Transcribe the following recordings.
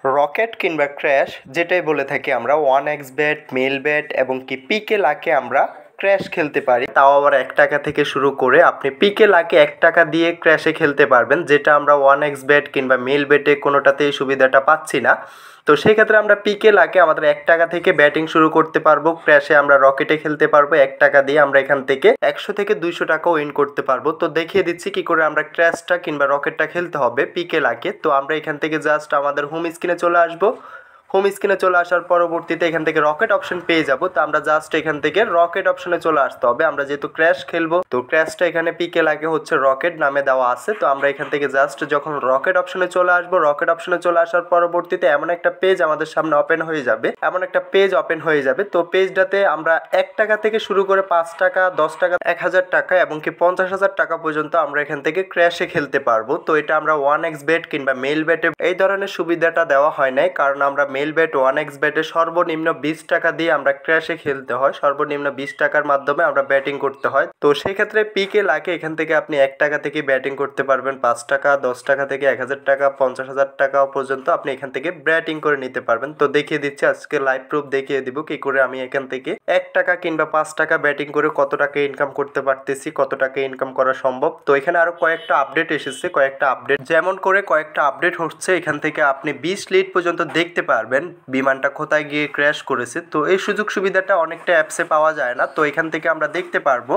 Rocket কিংবা crash যেটাই বলে থাকি আমরা 1xBet, মেইলবেট এবং কি পিকে লাকে আমরা ক্র্যাশ খেলতে পারি, তাও আবার 1 টাকা থেকে শুরু করে আপনি পিকে লাকে 1 টাকা দিয়ে ক্র্যাশে খেলতে পারবেন, যেটা আমরা 1xBet কিংবা মেইলবেটে কোনোটাতেই এই সুবিধাটা পাচ্ছি না। তো সেই ক্ষেত্রে আমরা পিকে লাকে আমাদের 1 টাকা থেকে ব্যাটিং শুরু করতে পারবো, ক্র্যাশে আমরা রকেটে খেলতে পারবো। 1 টাকা দিয়ে আমরা এখান থেকে 100 থেকে 200 টাকা উইন করতে পারবো। তো দেখিয়ে দিচ্ছি কি করে আমরা ক্র্যাশটা কিংবা রকেটটা খেলতে হবে পিকে লাকে। তো আমরা এখান থেকে জাস্ট আমাদের হোম স্ক্রিনে চলে আসবো। হোম স্ক্রিনে চলে আসার পরবর্তীতে এখান থেকে রকেট অপশন পেয়ে যাব। তো আমরা জাস্ট এখান থেকে রকেট অপশনে চলে আসতে হবে। আমরা যেহেতু ক্র্যাশ খেলবো, তো ক্র্যাশটা এখানে পিকে লাগে হচ্ছে রকেট নামে দেওয়া আছে। তো আমরা এখান থেকে জাস্ট যখন রকেট অপশনে চলে আসবো, রকেট অপশনে চলে আসার পরবর্তীতে এমন একটা পেজ আমাদের সামনে ওপেন হয়ে যাবে, তো পেজটাতে আমরা 1 টাকা থেকে শুরু করে 5 টাকা, 10 টাকা, 1000 টাকা এবং কি 50,000 টাকা পর্যন্ত আমরা এখান থেকে ক্র্যাশে খেলতে পারবো। তো এটা আমরা 1xBet কিংবা মেইলবেটে এই ধরনের সুবিধাটা দেওয়া হয় নাই, কারণ আমরা মেইলবেট 1xBet-এ সর্বনিম্ন 20 টাকা দিয়ে আমরা ক্র্যাশে খেলতে হয়। সর্বনিম্ন 20 টাকার মাধ্যমে আমরা ব্যাটিং করতে হয়। তো সেই ক্ষেত্রে পিকে লাকে এখান থেকে আপনি 1 টাকা থেকে ব্যাটিং করতে পারবেন, 5 টাকা, 10 টাকা থেকে 1000 টাকা, 50,000 টাকা পর্যন্ত আপনি এখান থেকে ব্যাটিং করে নিতে পারবেন। তো দেখিয়ে দিচ্ছি, আজকে লাইভ প্রুফ দেখিয়ে দিব কি করে আমি এখান থেকে 1 টাকা কিংবা 5 টাকা ব্যাটিং করে কত টাকা ইনকাম করতে পারতেছি, কত টাকা ইনকাম করা সম্ভব। তো এখানে আরো কয়েকটা আপডেট এসেছে, যেমন করে কয়েকটা আপডেট হচ্ছে। এখান থেকে আপনি 20 লিড পর্যন্ত দেখতে পারবেন বিমানটা কোথায় গিয়ে ক্র্যাশ করেছে। তো এই সুযোগ সুবিধাটা অনেকটা অ্যাপসে পাওয়া যায় না, তো এখান থেকে আমরা দেখতে পারবো।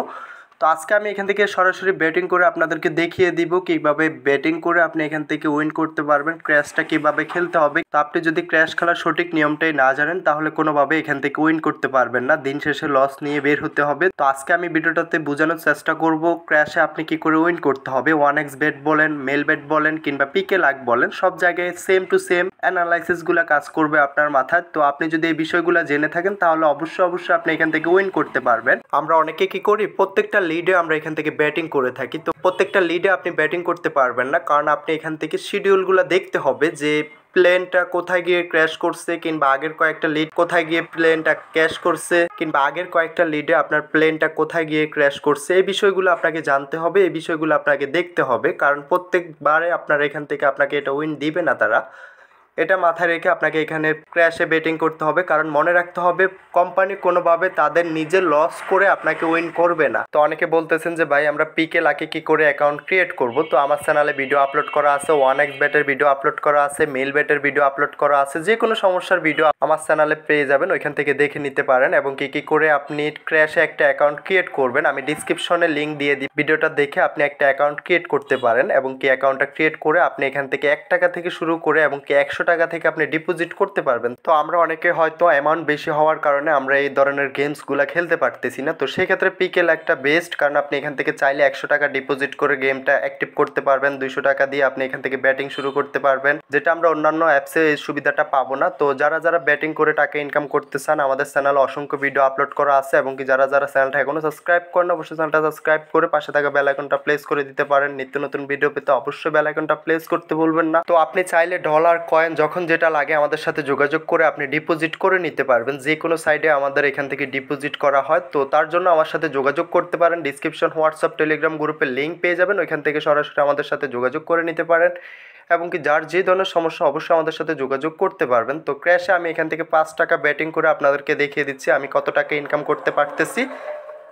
তো আজকে আমি এখান থেকে সরাসরি ব্যাটিং করে আপনাদেরকে দেখিয়ে দিব কিভাবে ব্যাটিং করে আপনি এখান থেকে উইন করতে পারবেন, ক্র্যাশটা কিভাবে খেলতে হবে। তো আপনি যদি ক্র্যাশ খেলার সঠিক নিয়মটাই না জানেন, তাহলে কোনোভাবে এখান থেকে উইন করতে পারবেন না, দিন শেষে লস নিয়ে বের হতে হবে। তো আজকে আমি ভিডিওটাতে বোঝানোর চেষ্টা করব ক্র্যাশে আপনি কি করে উইন করতে হবে। 1xBet বলেন, মেইলবেট বলেন কিংবা পিকে লাক বলেন, সব জায়গায় সেম টু সেম অ্যানালাইসিসগুলো কাজ করবে আপনার মাথায়। তো আপনি যদি এই বিষয়গুলো জেনে থাকেন, তাহলে অবশ্যই আপনি এখান থেকে উইন করতে পারবেন। আমরা অনেকে কি করি, প্রত্যেকটা লিডে আমরা এখান থেকে ব্যাটিং করে থাকি। তো প্রত্যেকটা লিডে আপনি ব্যাটিং করতে পারবেন না, কারণ আপনি এখান থেকে শিডিউলগুলো দেখতে হবে যে প্লেনটা কোথায় গিয়ে ক্র্যাশ করছে, কিংবা আগের কয়েকটা লিড কোথায় গিয়ে প্লেনটা ক্র্যাশ করছে, কিংবা আগের কয়েকটা লিডে আপনার প্লেনটা কোথায় গিয়ে ক্র্যাশ করছে। এই বিষয়গুলো আপনাকে জানতে হবে, এই বিষয়গুলো আপনাকে দেখতে হবে, কারণ প্রত্যেকবারে আপনার এখান থেকে আপনাকে এটা উইন দিবে না তারা। এটা মাথায় রেখে আপনাকে এখানে ক্র্যাশে বেটিং করতে হবে, কারণ মনে রাখতে হবে কোম্পানি কোনোভাবে তাদের নিজের লস করে আপনাকে উইন করবে না। তো অনেকে বলতেছেন যে ভাই আমরা পিকে লাকে কি করে অ্যাকাউন্ট ক্রিয়েট করব। তো আমার চ্যানেলে ভিডিও আপলোড করা আছে, 1xBet-এর ভিডিও আপলোড করা আছে, মেইলবেটের ভিডিও আপলোড করা আছে। যে কোনো সমস্যার ভিডিও আমার চ্যানেলে পেয়ে যাবেন, ওইখান থেকে দেখে নিতে পারেন। এবং কি করে আপনি ক্র্যাশে একটা অ্যাকাউন্ট ক্রিয়েট করবেন, আমি ডিসক্রিপশনে লিঙ্ক দিয়ে দিই, ভিডিওটা দেখে আপনি একটা অ্যাকাউন্ট ক্রিয়েট করতে পারেন। এবং কি অ্যাকাউন্টটা ক্রিয়েট করে আপনি এখান থেকে 1 টাকা থেকে শুরু করে এবং কি 100 টাকা থেকে আপনি ডিপোজিট করতে পারবেন। তো আমরা অনেকে হয়তো অ্যামাউন্ট বেশি হওয়ার কারণে আমরা এই ধরনের গেমসগুলো খেলতে পারতেছি না। তো সেক্ষেত্রে পিকেল একটা বেস্ট, কারণ আপনি এখান থেকে চাইলে 100 টাকা ডিপোজিট করে গেমটা অ্যাক্টিভ করতে পারবেন। 200 টাকা দিয়ে আপনি এখান থেকে ব্যাটিং শুরু করতে পারবেন, যেটা আমরা অন্যান্য অ্যাপসে এই সুবিধাটা পাবো না। তো যারা ব্যাটিং করে টাকা ইনকাম করতে চান, আমাদের চ্যানেলে অসংখ্য ভিডিও আপলোড করা আছে। এবং কি যারা চ্যানেলটা এখনো সাবস্ক্রাইব করেন, অবশ্যই চ্যানেলটা সাবস্ক্রাইব করে পাশে থাকা বেল আইকনটা প্রেস করে দিতে পারেন। নিত্য নতুন ভিডিও পেতে অবশ্যই বেল আইকনটা প্রেস করতে ভুলবেন না। তো আপনি চাইলে ডলার, কয়েন যখন যেটা লাগে আমাদের সাথে যোগাযোগ করে আপনি ডিপোজিট করে নিতে পারবেন। যে কোনো সাইডে আমাদের এখান থেকে ডিপোজিট করা হয়। তো তার জন্য আমার সাথে যোগাযোগ করতে পারেন। ডিসক্রিপশন, হোয়াটসঅ্যাপ, টেলিগ্রাম গ্রুপের লিঙ্ক পেয়ে যাবেন, ওইখান থেকে সরাসরি আমাদের সাথে যোগাযোগ করে নিতে পারেন। এবং কি যার যে ধরনের সমস্যা অবশ্যই আমাদের সাথে যোগাযোগ করতে পারবেন। তো ক্র্যাশে আমি এখান থেকে 5 টাকা ব্যাটিং করে আপনাদেরকে দেখিয়ে দিচ্ছি আমি কত টাকা ইনকাম করতে পারতেছি।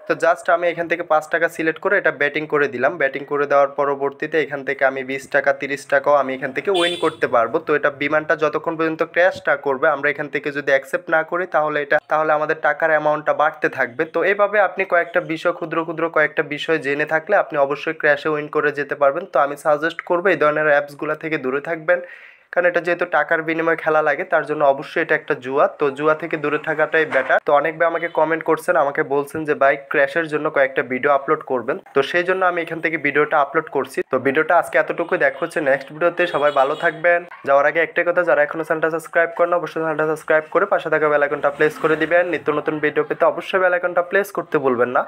তো জাস্ট আমি এখান থেকে 5 টাকা সিলেক্ট করে এটা ব্যাটিং করে দিলাম। ব্যাটিং করে দেওয়ার পরবর্তীতে এখান থেকে আমি 20 টাকা, 30 টাকাও আমি এখান থেকে উইন করতে পারবো। তো এটা বিমানটা যতক্ষণ পর্যন্ত ক্র্যাশটা করবে, আমরা এখান থেকে যদি অ্যাকসেপ্ট না করি, তাহলে আমাদের টাকার অ্যামাউন্টটা বাড়তে থাকবে। তো এইভাবে আপনি কয়েকটা বিষয়, ক্ষুদ্র কয়েকটা বিষয় জেনে থাকলে আপনি অবশ্যই ক্র্যাশে উইন করে যেতে পারবেন। তো আমি সাজেস্ট করবো এই ধরনের অ্যাপসগুলো থেকে দূরে থাকবেন, কারণ এটা যেহেতু টাকার বিনিময়ে খেলা লাগে, তার জন্য অবশ্যই এটা একটা জুয়া। তো জুয়া থেকে দূরে থাকাটাই বেটার। তো অনেক ভাই আমাকে কমেন্ট করছেন, আমাকে বলছেন যে ভাই ক্র্যাশের জন্য কয়েকটা ভিডিও আপলোড করবেন। তো সেই জন্য আমি এখান থেকে ভিডিওটা আপলোড করছি। তো ভিডিওটা আজকে এতটুকুই, দেখা হচ্ছে নেক্সট ভিডিওতে। সবাই ভালো থাকবেন। যাওয়ার আগে একটাই কথা, যারা এখনো চ্যানেলটা সাবস্ক্রাইব করেন, অবশ্যই চ্যানেলটা সাবস্ক্রাইব করে পাশে থাকা বেল আইকনটা প্রেস করে দিবেন। নিত্য নতুন ভিডিও পেতে অবশ্যই বেল আইকনটা প্রেস করতে ভুলবেন না।